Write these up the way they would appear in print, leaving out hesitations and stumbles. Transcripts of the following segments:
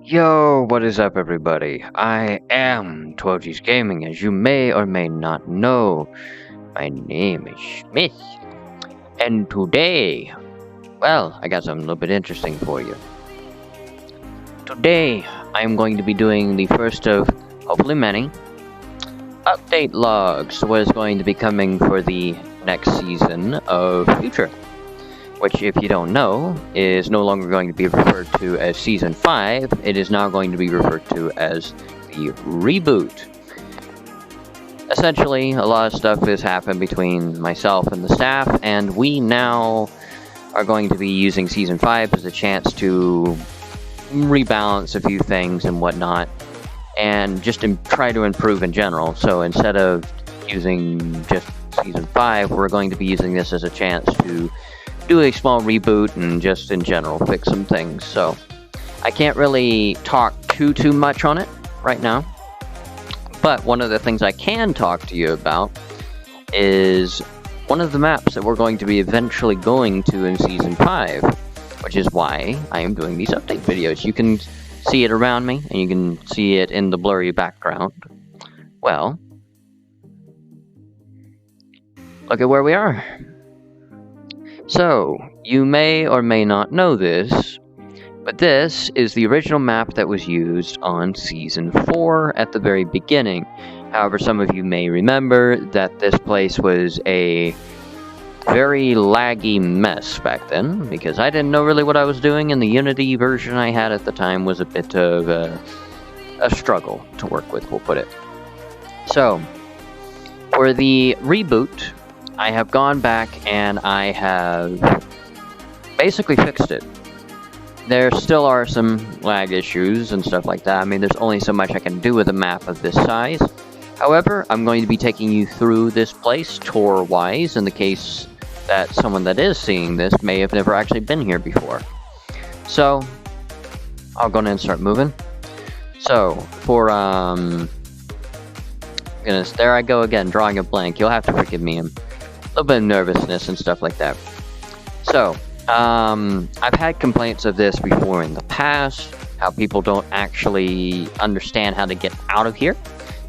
Yo, what is up, everybody? I am 12G's Gaming, as you may or may not know. My name is Smith, and today, well, I got something a little bit interesting for you. Today, I'm going to be doing the first of, hopefully many, update logs to what is going to be coming for the next season of Future. Which, if you don't know, is no longer going to be referred to as Season 5, it is now going to be referred to as the reboot. Essentially, a lot of stuff has happened between myself and the staff, and we now are going to be using Season 5 as a chance to rebalance a few things and whatnot, and just try to improve in general. So instead of using just Season 5, we're going to be using this as a chance to do a small reboot and just in general fix some things. So I can't really talk too much on it right now, but one of the things I can talk to you about is one of the maps that we're going to be eventually going to in Season 5, which is why I am doing these update videos. You can see it around me, and you can see it in the blurry background. Well, look at where we are. So, you may or may not know this, but this is the original map that was used on Season 4 at the very beginning. However, some of you may remember that this place was a very laggy mess back then, because I didn't know really what I was doing, and the Unity version I had at the time was a bit of a struggle to work with, we'll put it. So, for the reboot, I have gone back and I have basically fixed it. There still are some lag issues and stuff like that. I mean, there's only so much I can do with a map of this size. However, I'm going to be taking you through this place tour-wise in the case that someone that is seeing this may have never actually been here before. So, I'll go ahead and start moving. So, for, goodness, there I go again, drawing a blank. You'll have to forgive me. A little bit of nervousness and stuff like that. So, I've had complaints of this before in the past, how people don't actually understand how to get out of here.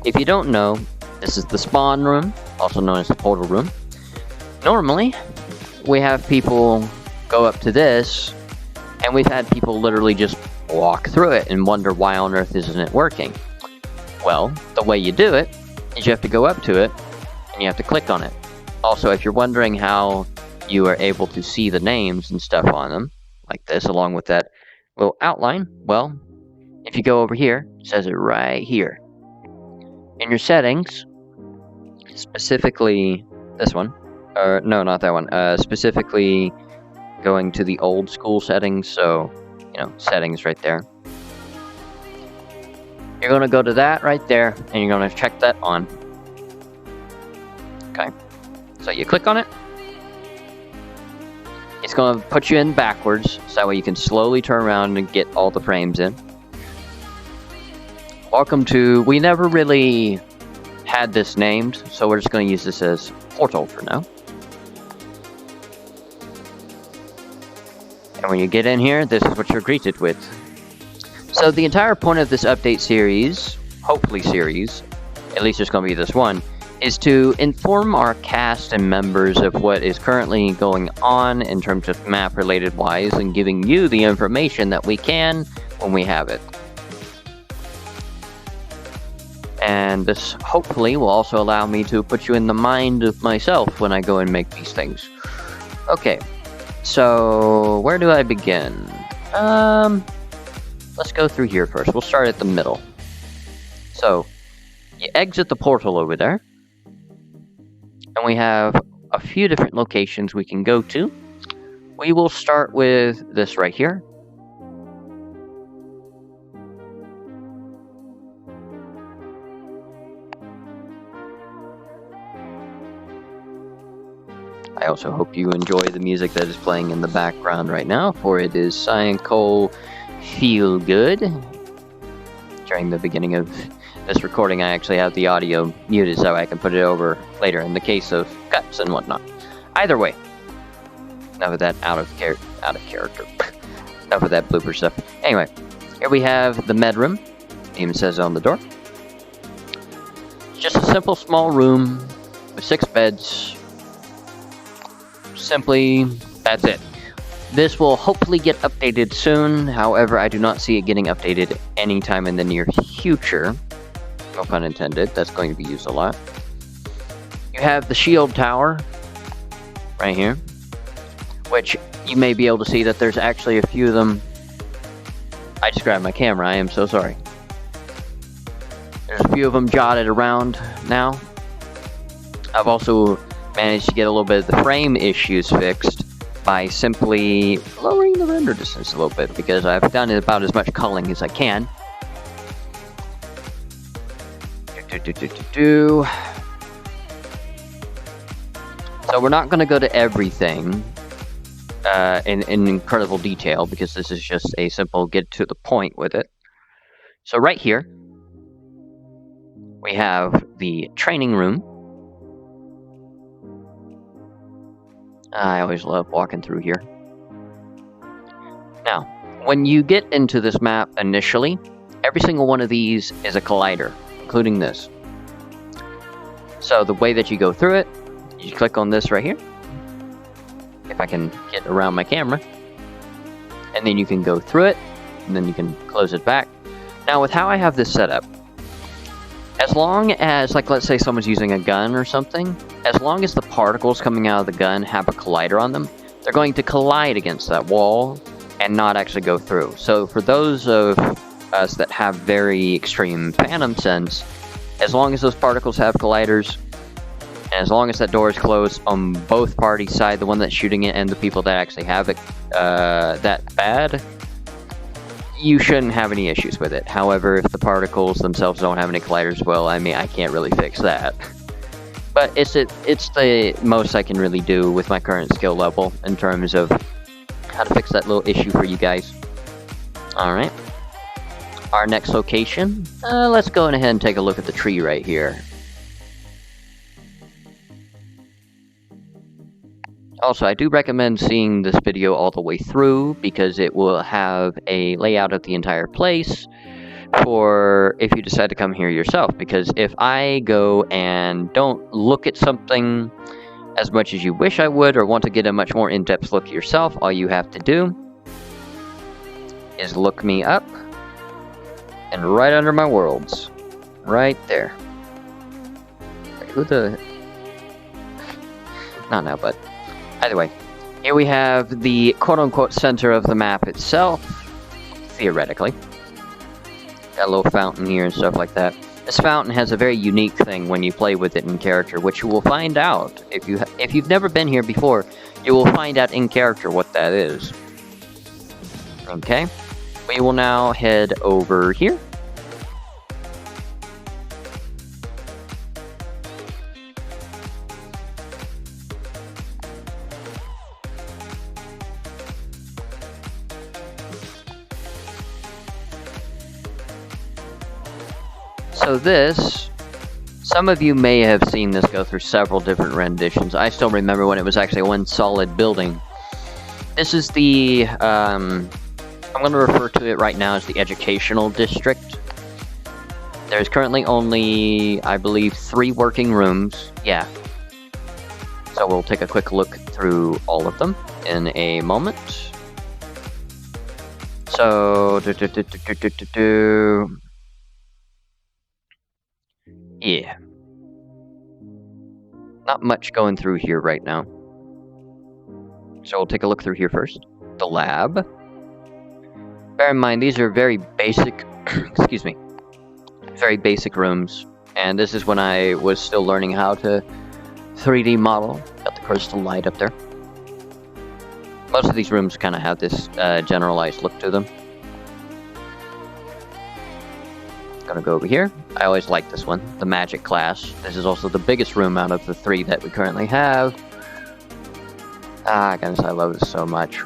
If you don't know, this is the spawn room, also known as the portal room. Normally, we have people go up to this, and we've had people literally just walk through it and wonder why on earth isn't it working. Well, the way you do it is you have to go up to it, and you have to click on it. Also, if you're wondering how you are able to see the names and stuff on them, like this, along with that little outline, well, if you go over here, it says it right here. In your settings, specifically this one, or no, not that one, specifically going to the old school settings, so, settings right there. You're going to go to that right there, and you're going to check that on. Okay. So you click on it. It's going to put you in backwards, so that way you can slowly turn around and get all the frames in. Welcome to... We never really had this named, so we're just going to use this as Portal for now. And when you get in here, this is what you're greeted with. So the entire point of this update series, hopefully series, at least there's going to be this one, is to inform our cast and members of what is currently going on in terms of map-related wise, and giving you the information that we can when we have it. And this hopefully will also allow me to put you in the mind of myself when I go and make these things. Okay, so where do I begin? Let's go through here first. We'll start at the middle. So, you exit the portal over there. And we have a few different locations we can go to. We will start with this right here. I also hope you enjoy the music that is playing in the background right now, for it is Cyan Cole Feel Good. During the beginning of this recording, I actually have the audio muted so I can put it over later in the case of cuts and whatnot. Either way, enough of that out of character. Enough of that blooper stuff. Anyway, Here we have the med room. Even says on the door. It's just a simple small room with 6 beds. Simply, that's it. This will hopefully get updated soon. However, I do not see it getting updated anytime in the near future. No pun intended. That's going to be used a lot. You have the shield tower right here, which you may be able to see that there's actually a few of them. I just grabbed my camera. I am so sorry. There's a few of them jotted around now. I've also managed to get a little bit of the frame issues fixed by simply lowering the render distance a little bit, because I've done about as much culling as I can. So we're not going to go to everything in incredible detail, because this is just a simple get to the point with it. So right here, we have the training room. I always love walking through here. Now, when you get into this map initially, every single one of these is a collider, including this. So the way that you go through it, you click on this right here. If I can get around my camera. And then you can go through it, and then you can close it back. Now, with how I have this set up, as long as, like, let's say someone's using a gun or something, as long as the particles coming out of the gun have a collider on them, they're going to collide against that wall and not actually go through. So for those of us that have very extreme phantom sense, as long as those particles have colliders, and as long as that door is closed on both parties' side, the one that's shooting it and the people that actually have it that bad, you shouldn't have any issues with it. However, if the particles themselves don't have any colliders, well, I mean, I can't really fix that. But it's the most I can really do with my current skill level in terms of how to fix that little issue for you guys. Alright. Our next location. Let's go ahead and take a look at the tree right here. Also, I do recommend seeing this video all the way through, because it will have a layout of the entire place for if you decide to come here yourself. Because if I go and don't look at something as much as you wish I would, or want to get a much more in-depth look yourself, all you have to do is look me up, and right under my worlds, right there. Wait, who the... Not now, but... Either way, here we have the quote-unquote center of the map itself, theoretically. Got a little fountain here and stuff like that. This fountain has a very unique thing when you play with it in character, which you will find out. If you've never been here before, you will find out in character what that is. Okay, we will now head over here. So this, some of you may have seen this go through several different renditions. I still remember when it was actually one solid building. This is the, I'm going to refer to it right now as the educational district. There's currently only, I believe, 3 working rooms. Yeah. So we'll take a quick look through all of them in a moment. So, yeah. Not much going through here right now. So we'll take a look through here first. The lab. Bear in mind, these are very basic, excuse me, very basic rooms. And this is when I was still learning how to 3D model. Got the crystal light up there. Most of these rooms kind of have this generalized look to them. Gonna go over here. I always like this one, the magic class. This is also the biggest room out of the 3 that we currently have. Goodness, I love this so much.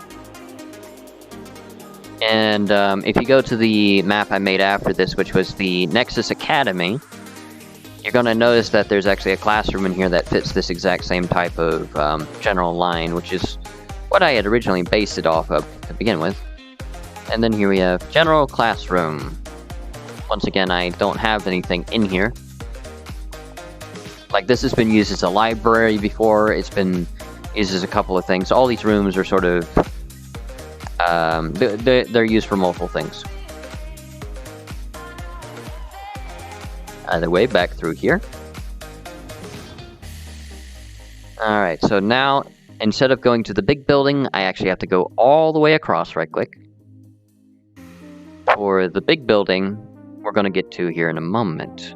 And if you go to the map I made after this, which was the Nexus Academy, you're gonna notice that there's actually a classroom in here that fits this exact same type of general line, which is what I had originally based it off of to begin with. And then here we have general classroom. Once again, I don't have anything in here. Like, this has been used as a library before. It's been used as a couple of things. All these rooms are sort of... they're used for multiple things. Either way, back through here. Alright, so now, instead of going to the big building, I actually have to go all the way across right quick. For the big building, we're going to get to here in a moment.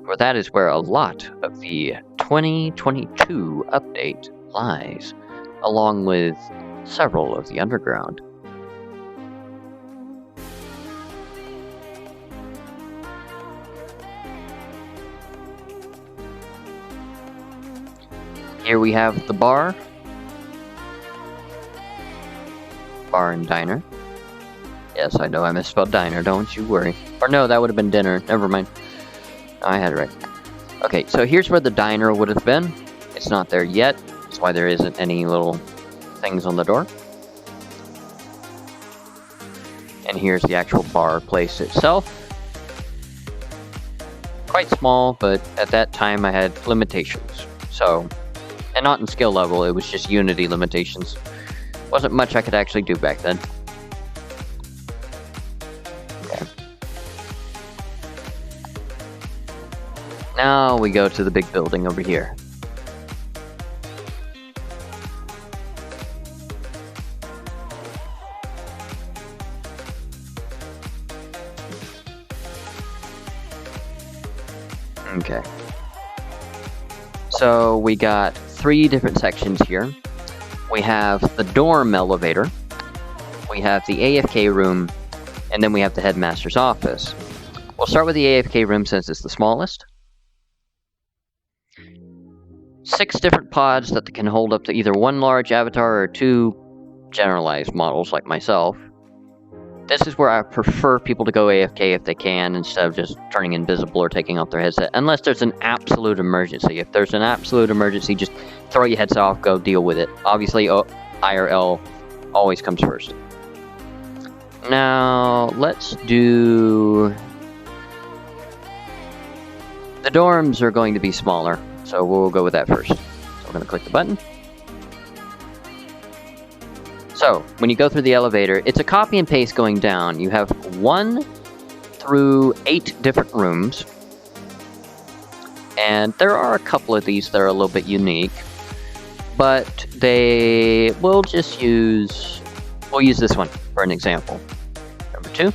For that is where a lot of the 2022 update lies, along with several of the underground. Here we have the bar. Bar and diner. Yes, I know I misspelled diner, don't you worry. Or no, that would have been dinner. Never mind. I had it right. Okay, so here's where the diner would have been. It's not there yet. That's why there isn't any little things on the door. And here's the actual bar place itself. Quite small, but at that time I had limitations. So, and not in skill level, it was just Unity limitations. Wasn't much I could actually do back then. Okay. Now we go to the big building over here. Okay. So we got 3 different sections here. We have the dorm elevator, we have the AFK room, and then we have the headmaster's office. We'll start with the AFK room since it's the smallest. 6 different pods that can hold up to either 1 large avatar or 2 generalized models like myself. This is where I prefer people to go AFK if they can, instead of just turning invisible or taking off their headset. Unless there's an absolute emergency. If there's an absolute emergency, just throw your headset off, go deal with it. Obviously, IRL always comes first. Now, let's do... The dorms are going to be smaller, so we'll go with that first. So we're going to click the button. So, when you go through the elevator, it's a copy and paste going down. You have 1 through 8 different rooms. And there are a couple of these that are a little bit unique. But we'll use this one for an example. Number 2.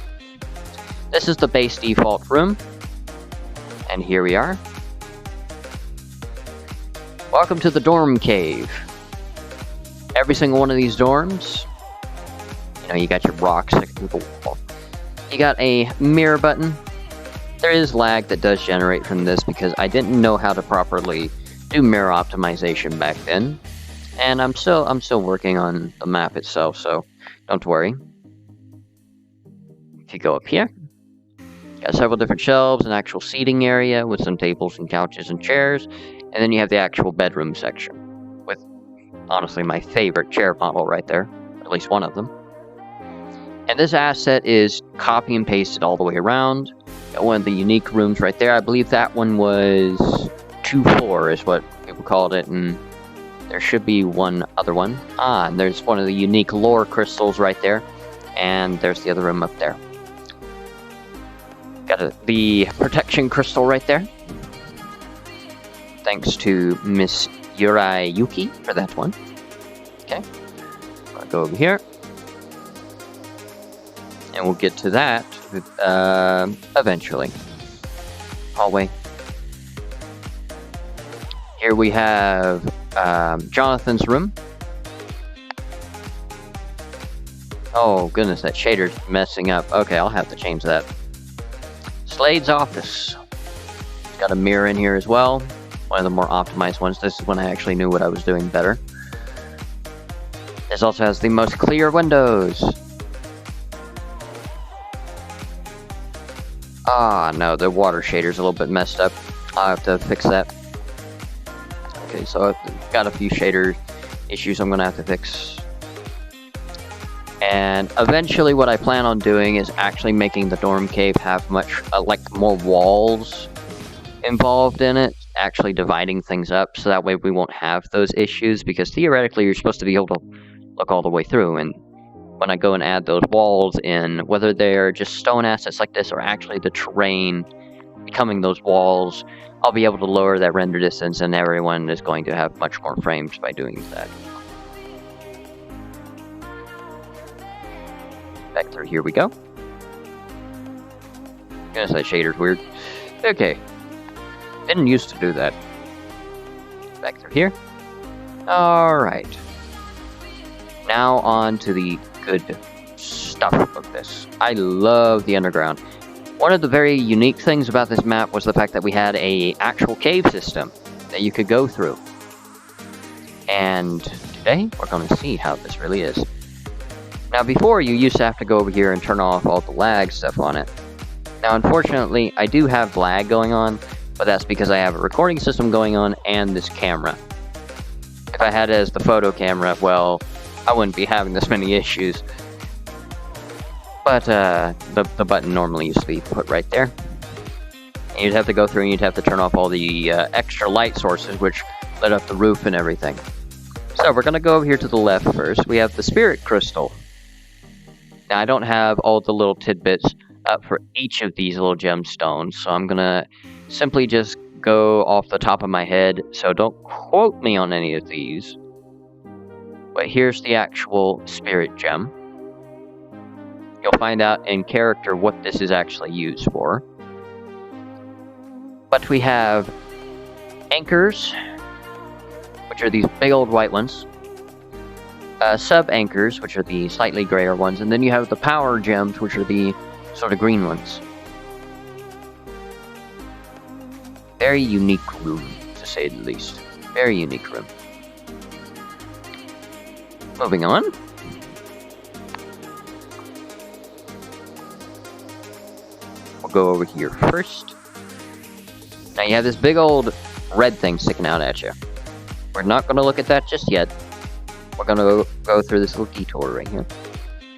This is the base default room. And here we are. Welcome to the dorm cave. Every single one of these dorms, you got your rocks through the wall. You got a mirror button. There is lag that does generate from this because I didn't know how to properly do mirror optimization back then. And I'm still working on the map itself, so don't worry. If you go up here, you got several different shelves, an actual seating area with some tables and couches and chairs, and then you have the actual bedroom section. Honestly, my favorite chair model right there. At least one of them. And this asset is copy and pasted all the way around. Got one of the unique rooms right there. I believe that one was 2-4 is what people called it. And there should be one other one. And there's one of the unique lore crystals right there. And there's the other room up there. Got the protection crystal right there. Thanks to Miss Yurai Yuki for that one. Okay, I'll go over here, and we'll get to that eventually. Hallway. Here we have Jonathan's room. Oh goodness, that shader's messing up. Okay, I'll have to change that. Slade's office. Got a mirror in here as well. One of the more optimized ones. This is when I actually knew what I was doing better. This also has the most clear windows. Ah, no, the water shader's a little bit messed up. I'll have to fix that. Okay, so I've got a few shader issues I'm going to have to fix. And eventually what I plan on doing is actually making the dorm cave have much, more walls involved in it, actually dividing things up, so that way we won't have those issues, because theoretically you're supposed to be able to look all the way through, and when I go and add those walls in, whether they're just stone assets like this or actually the terrain becoming those walls, I'll be able to lower that render distance, and everyone is going to have much more frames by doing that. Back through here we go. Gonna say shader's weird. Okay. Didn't used to do that. Back through here. Alright. Now on to the good stuff of this. I love the underground. One of the very unique things about this map was the fact that we had a actual cave system that you could go through. And today we're going to see how this really is. Now before, you used to have to go over here and turn off all the lag stuff on it. Now unfortunately I do have lag going on, but that's because I have a recording system going on and this camera. If I had it as the photo camera, well, I wouldn't be having this many issues. But the button normally used to be put right there. And you'd have to go through and you'd have to turn off all the extra light sources which lit up the roof and everything. So we're going to go over here to the left first. We have the spirit crystal. Now I don't have all the little tidbits up for each of these little gemstones, so I'm going to simply just go off the top of my head, so don't quote me on any of these. But here's the actual spirit gem. You'll find out in character what this is actually used for. But we have anchors, which are these big old white ones. Sub-anchors, which are the slightly grayer ones. And then you have the power gems, which are the sort of green ones. Very unique room, to say the least. Very unique room. Moving on. We'll go over here first. Now you have this big old red thing sticking out at you. We're not going to look at that just yet. We're going to go through this little detour right here.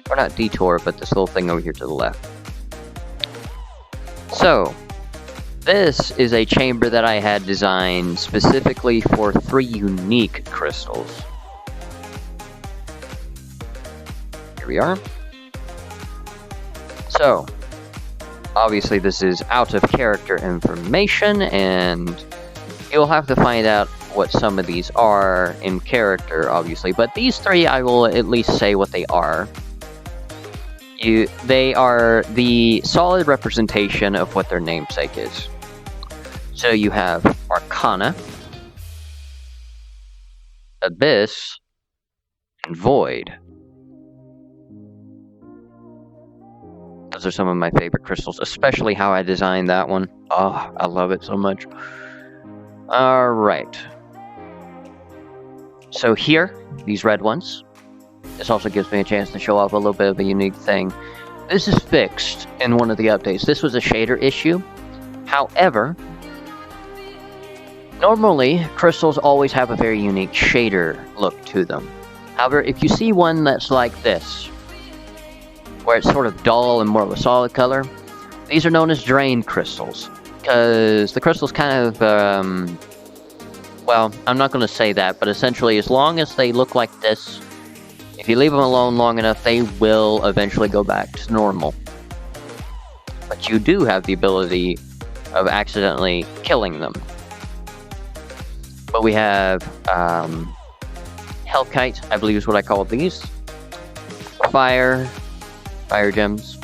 Or not detour, but this little thing over here to the left. So, this is a chamber that I had designed specifically for 3 unique crystals. Here we are. So, obviously this is out of character information, and you'll have to find out what some of these are in character, obviously. But these 3, I will at least say what they are. They are the solid representation of what their namesake is. So you have Arcana, Abyss, and Void. Those are some of my favorite crystals, especially how I designed that one. Oh, I love it so much. Alright. So here, these red ones. This also gives me a chance to show off a little bit of a unique thing. This is fixed in one of the updates. This was a shader issue. However, normally, crystals always have a very unique shader look to them. However, if you see one that's like this, where it's sort of dull and more of a solid color, these are known as drained crystals. Because the crystals kind of, well, I'm not going to say that, but essentially, as long as they look like this, if you leave them alone long enough, they will eventually go back to normal. But you do have the ability of accidentally killing them. But we have Hellkite, I believe is what I call these. Fire gems.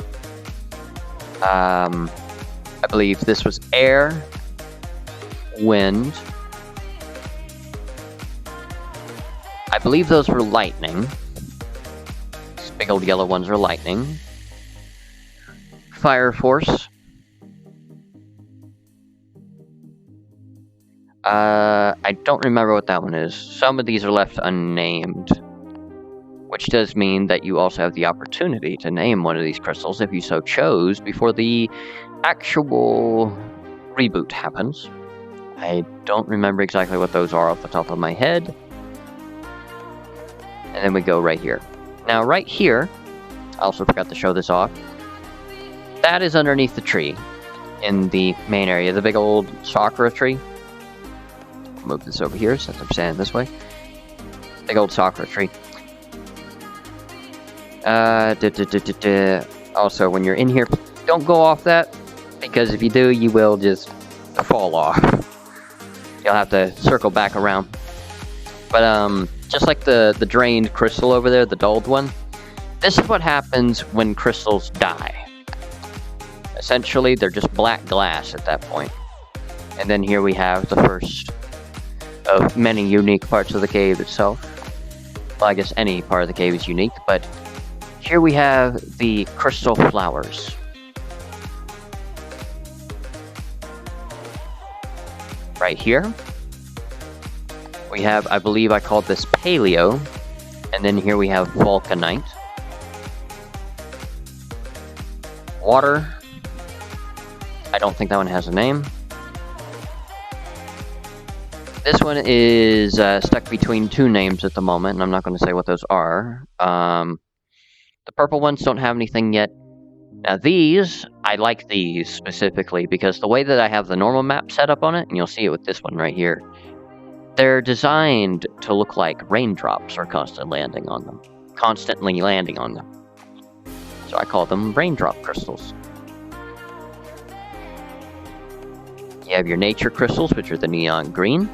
I believe this was air, wind. I believe those were lightning. These big old yellow ones are lightning. Fire force. I don't remember what that one is. Some of these are left unnamed, which does mean that you also have the opportunity to name one of these crystals if you so chose before the actual reboot happens. I don't remember exactly what those are off the top of my head. And then we go right here. Now right here, I also forgot to show this off. That is underneath the tree in the main area, the big old Chakra Tree. Move this over here since I'm standing this way. Big old Chakra Tree. Also, when you're in here, don't go off that, because if you do, you will just fall off. You'll have to circle back around. But just like the drained crystal over there, the dulled one, this is what happens when crystals die. Essentially, they're just black glass at that point. And then here we have the first of many unique parts of the cave itself. Well, I guess any part of the cave is unique, but here we have the crystal flowers. Right here, we have, I believe I called this Paleo, and then here we have Vulcanite. Water. I don't think that one has a name. This one is stuck between two names at the moment, and I'm not going to say what those are. The purple ones don't have anything yet. Now these, I like these specifically because the way that I have the normal map set up on it, and you'll see it with this one right here, they're designed to look like raindrops are constantly landing on them. So I call them raindrop crystals. You have your nature crystals, which are the neon green.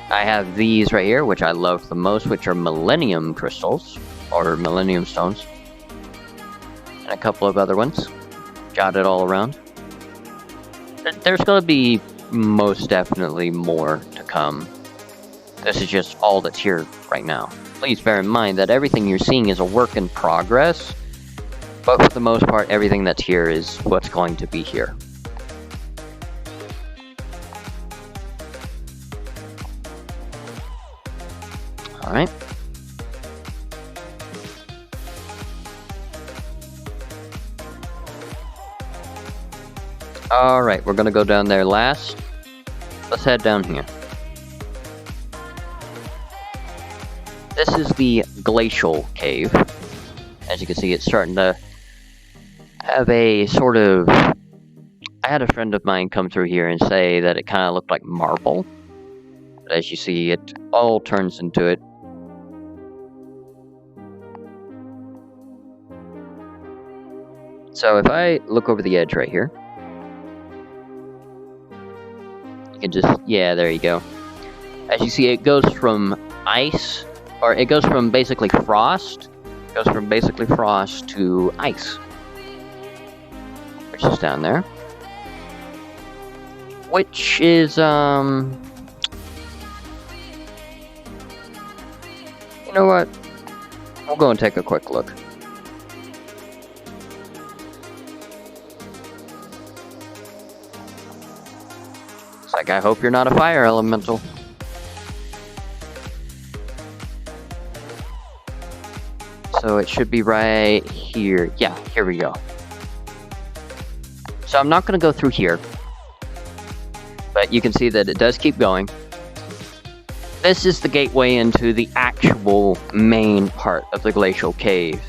I have these right here, which I love the most, which are millennium crystals, or millennium stones. And a couple of other ones, jotted all around. There's going to be most definitely more to come. This is just all that's here right now. Please bear in mind that everything you're seeing is a work in progress, but for the most part, everything that's here is what's going to be here. Alright. Alright, we're gonna go down there last. Let's head down here. This is the Glacial Cave. As you can see, it's starting to have a sort of... I had a friend of mine come through here and say that it kind of looked like marble. But as you see, it all turns into it. So if I look over the edge right here, you can just, yeah, there you go. As you see, it goes from ice, or it goes from basically frost, to ice, which is down there. Which is, you know what? We'll go and take a quick look. It's like, I hope you're not a fire elemental. So it should be right here. Yeah, here we go. So I'm not going to go through here, but you can see that it does keep going. This is the gateway into the actual main part of the Glacial Cave.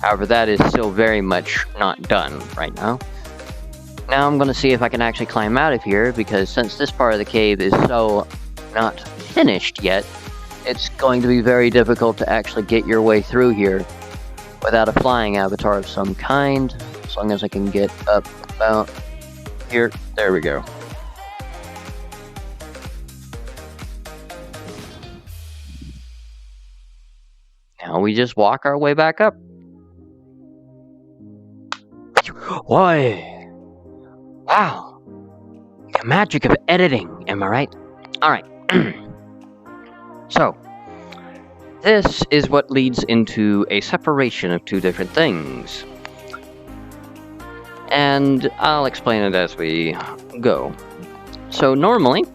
However, that is still very much not done right now. Now I'm going to see if I can actually climb out of here, because since this part of the cave is so not finished yet, it's going to be very difficult to actually get your way through here without a flying avatar of some kind, as long as I can get up about here. There we go. Now we just walk our way back up. Why? Wow. The magic of editing, am I right? Alright. So, this is what leads into a separation of two different things. And I'll explain it as we go. So normally,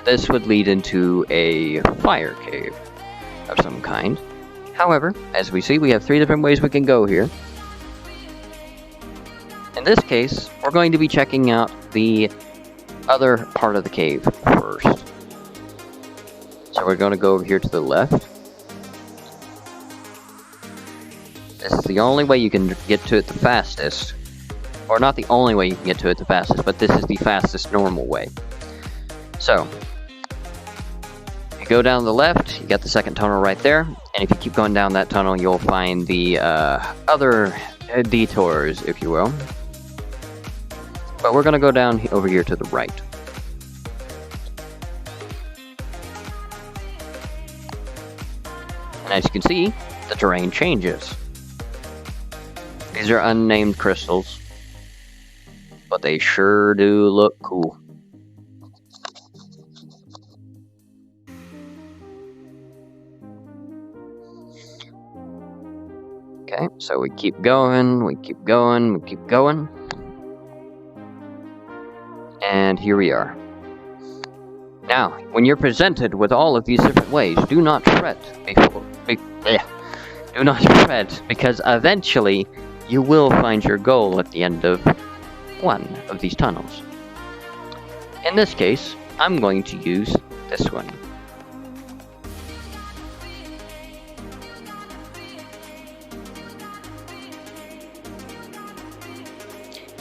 this would lead into a fire cave of some kind. However, as we see, we have three different ways we can go here. In this case, we're going to be checking out the other part of the cave first. So we're going to go over here to the left. This is the only way you can get to it the fastest. Or not the only way you can get to it the fastest, but this is the fastest normal way. So, you go down the left, you got the second tunnel right there, and if you keep going down that tunnel, you'll find the other detours, if you will. But we're going to go down over here to the right. And as you can see, the terrain changes. These are unnamed crystals, but they sure do look cool. Okay, so we keep going, we keep going, we keep going. And here we are. Now, when you're presented with all of these different ways, do not fret do not fret, because eventually you will find your goal at the end of one of these tunnels. In this case, I'm going to use this one.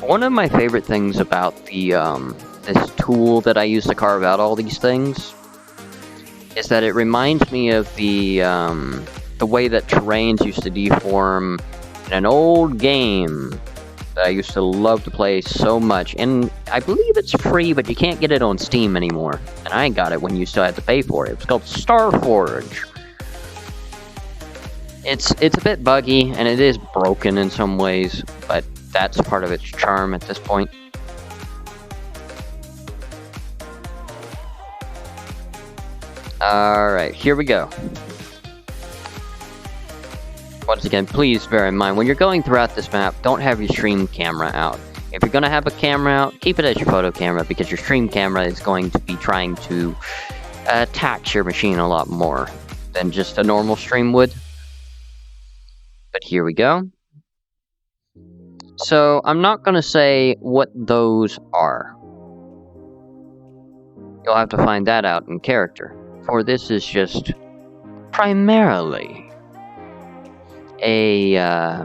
One of my favorite things about the this tool that I use to carve out all these things is that it reminds me of the way that terrains used to deform in an old game that I used to love to play so much. And I believe it's free, but you can't get it on Steam anymore. And I got it when you still had to pay for it. It was called Starforge. It's a bit buggy, and it is broken in some ways, but that's part of its charm at this point. Alright, here we go. Once again, please bear in mind, when you're going throughout this map, don't have your stream camera out. If you're going to have a camera out, keep it as your photo camera, because your stream camera is going to be trying to tax your machine a lot more than just a normal stream would. But here we go. So, I'm not going to say what those are. You'll have to find that out in character. For this is just primarily a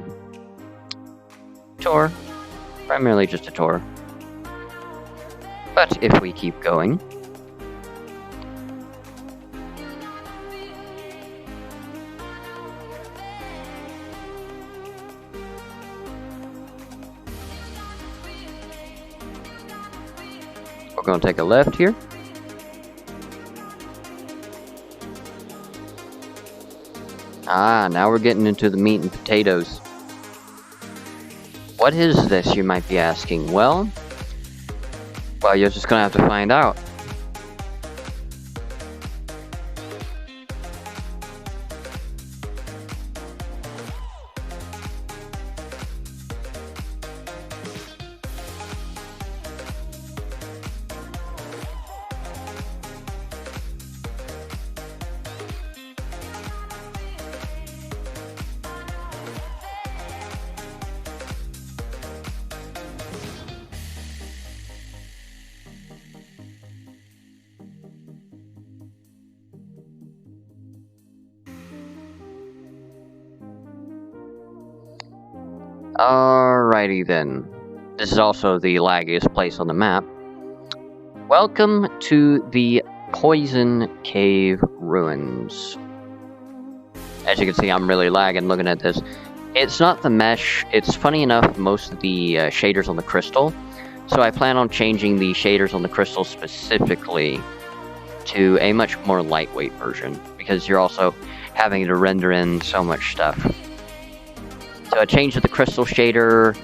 tour. Primarily just a tour. But if we keep going, we're going to take a left here. Ah, now we're getting into the meat and potatoes. What is this, you might be asking? Well, you're just gonna have to find out. Alrighty then. This is also the laggiest place on the map. Welcome to the Poison Cave Ruins. As you can see, I'm really lagging looking at this. It's not the mesh. It's funny enough, most of the shaders on the crystal. So I plan on changing the shaders on the crystal specifically to a much more lightweight version, because you're also having to render in so much stuff. So a change of the crystal shader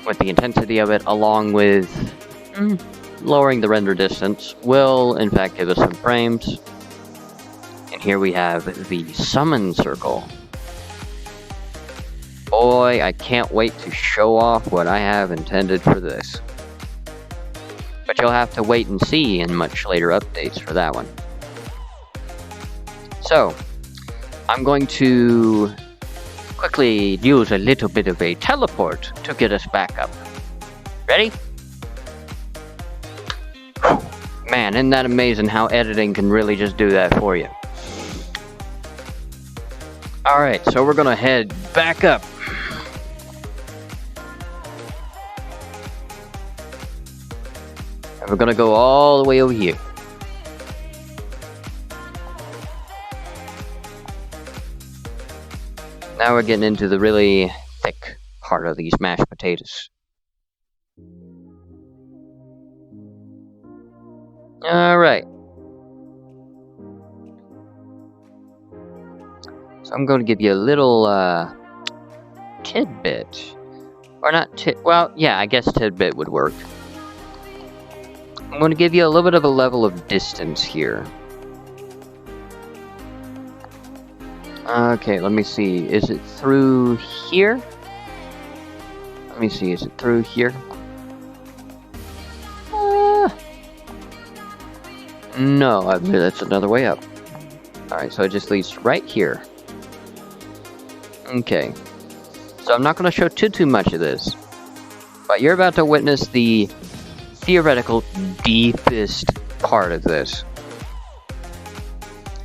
with the intensity of it, along with lowering the render distance, will in fact give us some frames. And here we have the summon circle. Boy, I can't wait to show off what I have intended for this. But you'll have to wait and see in much later updates for that one. So, I'm going to quickly use a little bit of a teleport to get us back up. Ready? Man, isn't that amazing how editing can really just do that for you? Alright, so we're gonna head back up. And we're gonna go all the way over here. Now we're getting into the really thick part of these mashed potatoes. Alright. So I'm going to give you a little tidbit. Or not well, yeah, I guess tidbit would work. I'm going to give you a little bit of a level of distance here. Okay, let me see. Is it through here? Let me see. Is it through here? No, that's another way up. Alright, so it just leads right here. Okay. So I'm not going to show too much of this. But you're about to witness the theoretical deepest part of this.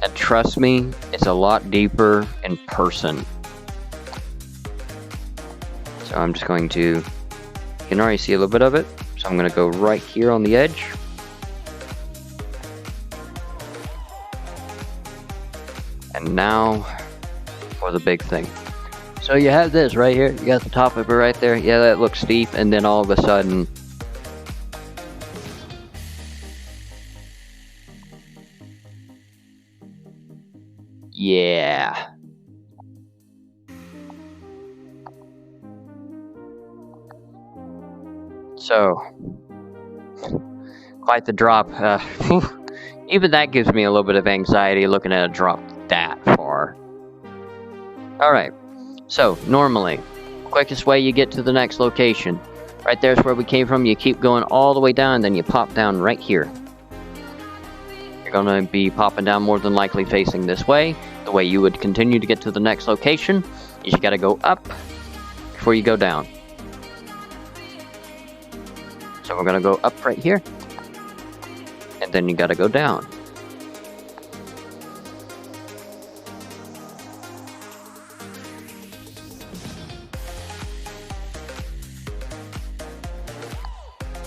And trust me, it's a lot deeper in person. So I'm just going to... You can already see a little bit of it. So I'm going to go right here on the edge. And now for the big thing. So you have this right here. You got the top of it right there. Yeah, that looks steep. And then all of a sudden... Yeah. So, quite the drop. Even that gives me a little bit of anxiety looking at a drop that far. Alright, so normally, quickest way you get to the next location. Right there's where we came from. You keep going all the way down, then you pop down right here. You're going to be popping down more than likely facing this way. The way you would continue to get to the next location is you got to go up before you go down. So we're going to go up right here. And then you got to go down.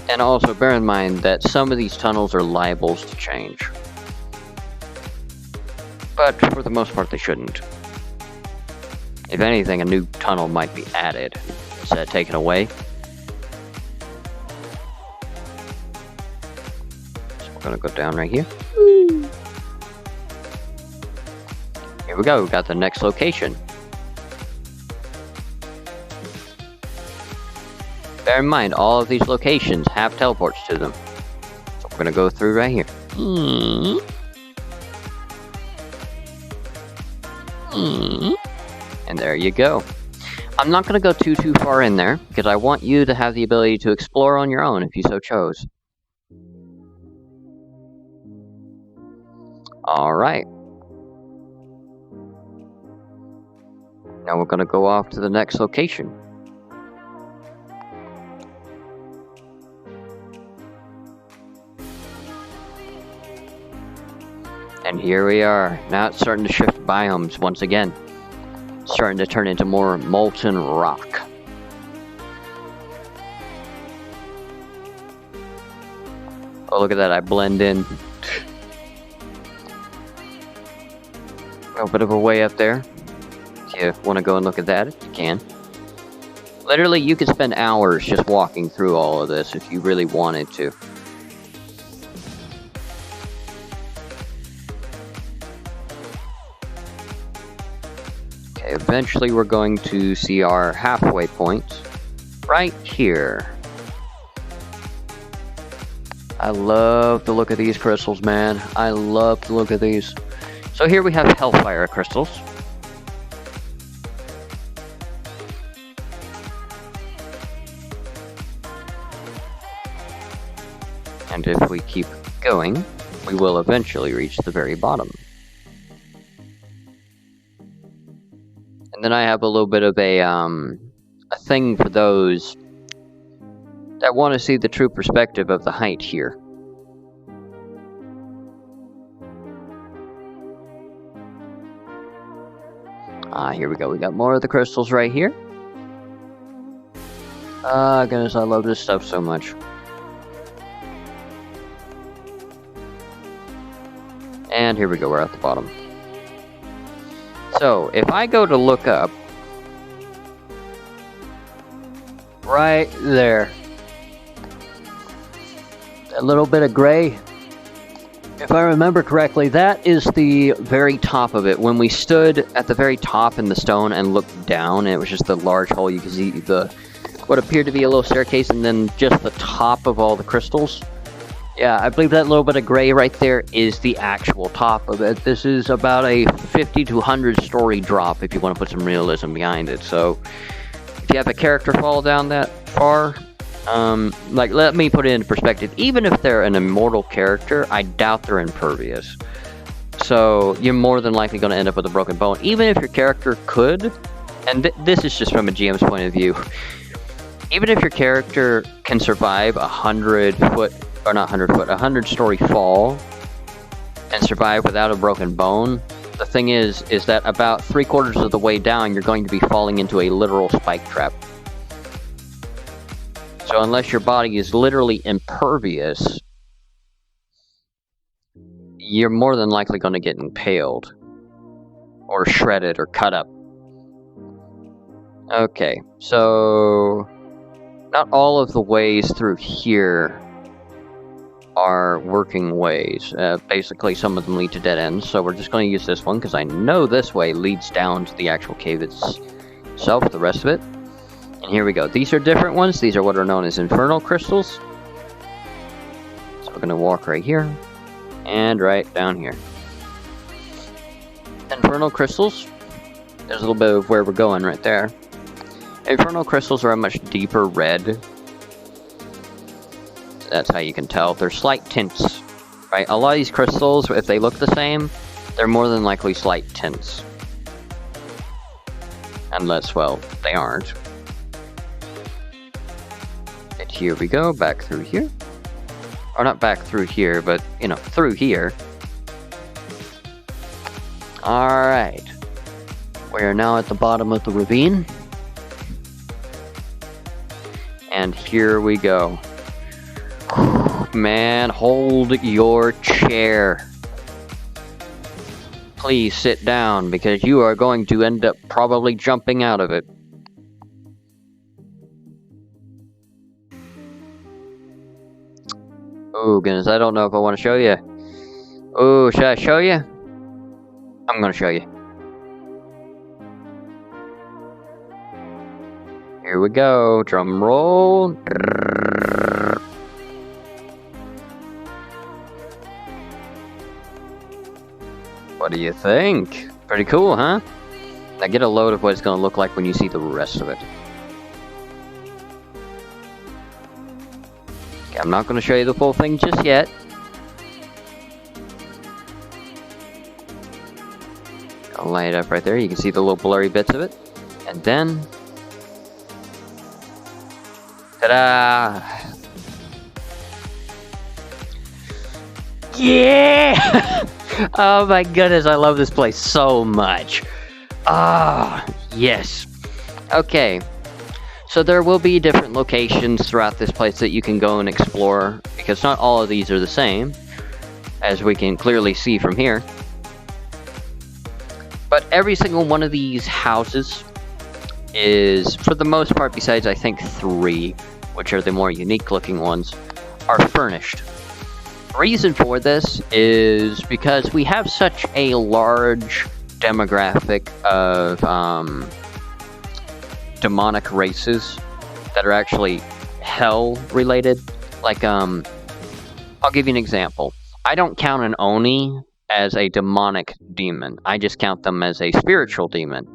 And also bear in mind that some of these tunnels are liable to change. But for the most part they shouldn't. If anything, a new tunnel might be added instead of taken away. So we're gonna go down right here. Here we go, we got the next location. Bear in mind, all of these locations have teleports to them. So we're gonna go through right here. And there you go. I'm not gonna go too far in there, because I want you to have the ability to explore on your own if you so chose. Alright. Now we're gonna go off to the next location. And here we are. Now it's starting to shift biomes once again. Starting to turn into more molten rock. Oh, look at that. I blend in. A little bit of a way up there. If you want to go and look at that, you can. Literally, you could spend hours just walking through all of this if you really wanted to. Eventually we're going to see our halfway point right here. I love the look of these crystals, man. I love the look of these. So here we have Hellfire crystals. And if we keep going, we will eventually reach the very bottom. And then I have a little bit of a thing for those that want to see the true perspective of the height here. Here we go. We got more of the crystals right here. Ah, goodness, I love this stuff so much. And here we go, we're at the bottom. So, if I go to look up, right there, a little bit of gray, if I remember correctly, that is the very top of it. When we stood at the very top in the stone and looked down, it was just the large hole. You can see the what appeared to be a little staircase, and then just the top of all the crystals. Yeah, I believe that little bit of gray right there is the actual top of it. This is about a 50 to 100 story drop if you want to put some realism behind it. So, if you have a character fall down that far, like, let me put it into perspective. Even if they're an immortal character, I doubt they're impervious. So, you're more than likely going to end up with a broken bone. Even if your character could, and this is just from a GM's point of view, even if your character can survive 100 story fall and survive without a broken bone, the thing is that about 3/4 of the way down, you're going to be falling into a literal spike trap. So unless your body is literally impervious, you're more than likely going to get impaled or shredded or cut up. Okay, so not all of the ways through here are working ways. Basically, some of them lead to dead ends, so we're just going to use this one because I know this way leads down to the actual cave itself, the rest of it. And here we go. These are different ones. These are what are known as infernal crystals. So we're going to walk right here and right down here. Infernal crystals. There's a little bit of where we're going right there. Infernal crystals are a much deeper red. That's how you can tell. They're slight tints, right? A lot of these crystals, if they look the same, they're more than likely slight tints. Unless, well, they aren't. And here we go, back through here. Or not back through here, but, you know, through here. Alright. We are now at the bottom of the ravine. And here we go. Man, hold your chair. Please sit down, because you are going to end up probably jumping out of it. Oh, goodness, I don't know if I want to show you. Oh, should I show you? I'm going to show you. Here we go. Drum roll. What do you think? Pretty cool, huh? Now get a load of what it's going to look like when you see the rest of it. Okay, I'm not going to show you the full thing just yet. I'll light it up right there. You can see the little blurry bits of it. And then... ta-da! Yeah! Oh my goodness, I love this place so much. Ah, yes. Okay, so there will be different locations throughout this place that you can go and explore, because not all of these are the same, as we can clearly see from here. But every single one of these houses is, for the most part, besides I think 3, which are the more unique looking ones, are furnished. Reason for this is because we have such a large demographic of demonic races that are actually hell related. Like, I'll give you an example. I don't count an Oni as a demonic demon. I just count them as a spiritual demon.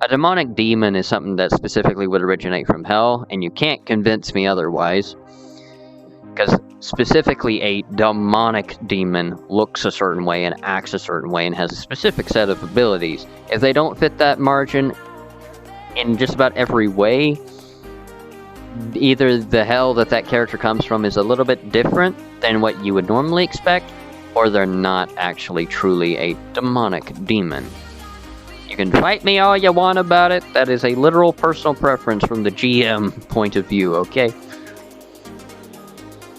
A demonic demon is something that specifically would originate from hell, and you can't convince me otherwise. Because specifically a demonic demon looks a certain way and acts a certain way and has a specific set of abilities. If they don't fit that margin in just about every way, either the hell that character comes from is a little bit different than what you would normally expect, or they're not actually truly a demonic demon. You can fight me all you want about it. That is a literal personal preference from the GM point of view, okay?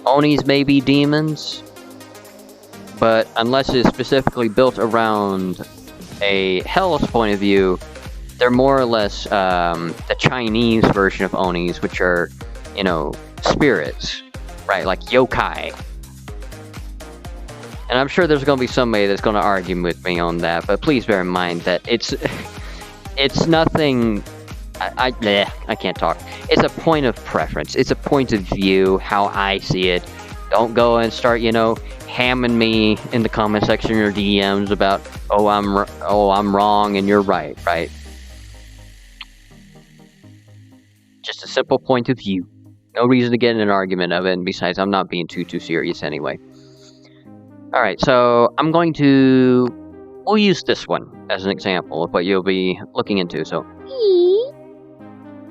Onis may be demons, but unless it's specifically built around a Hell's point of view, they're more or less the Chinese version of Onis, which are, you know, spirits, right? Like yokai. And I'm sure there's going to be somebody that's going to argue with me on that, but please bear in mind that it's nothing. I can't talk. It's a point of preference. It's a point of view, how I see it. Don't go and start, you know, hamming me in the comment section or DMs about, oh, I'm wrong and you're right, right? Just a simple point of view. No reason to get in an argument of it, and besides, I'm not being too serious anyway. Alright, so I'm going to... We'll use this one as an example of what you'll be looking into, so...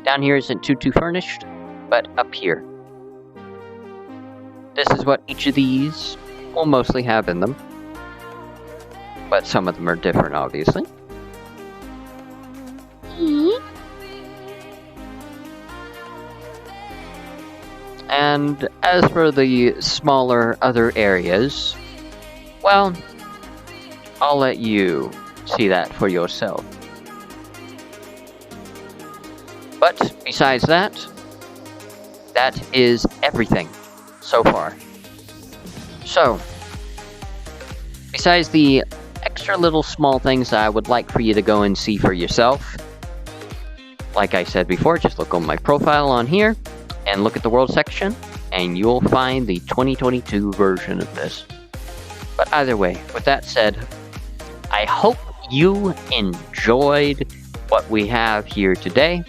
Down here isn't too furnished, but up here. This is what each of these will mostly have in them. But some of them are different, obviously. And as for the smaller other areas, well, I'll let you see that for yourself. But besides that, that is everything so far. So, besides the extra little small things I would like for you to go and see for yourself, like I said before, just look on my profile on here and look at the world section, and you'll find the 2022 version of this. But either way, with that said, I hope you enjoyed what we have here today.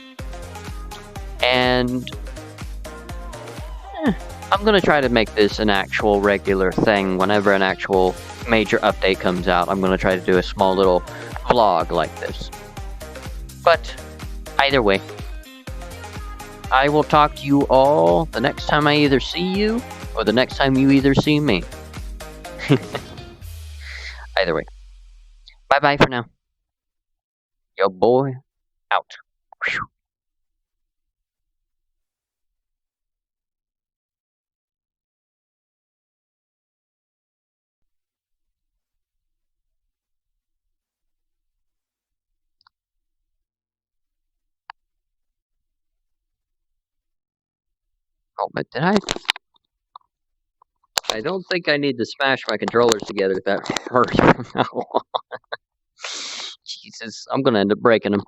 And I'm going to try to make this an actual regular thing. Whenever an actual major update comes out, I'm going to try to do a small little vlog like this. But either way, I will talk to you all the next time I either see you or the next time you either see me. Either way. Bye-bye for now. Yo boy, out. Whew. Oh, but did I? I don't think I need to smash my controllers together that hard from now on. Jesus, I'm gonna end up breaking them.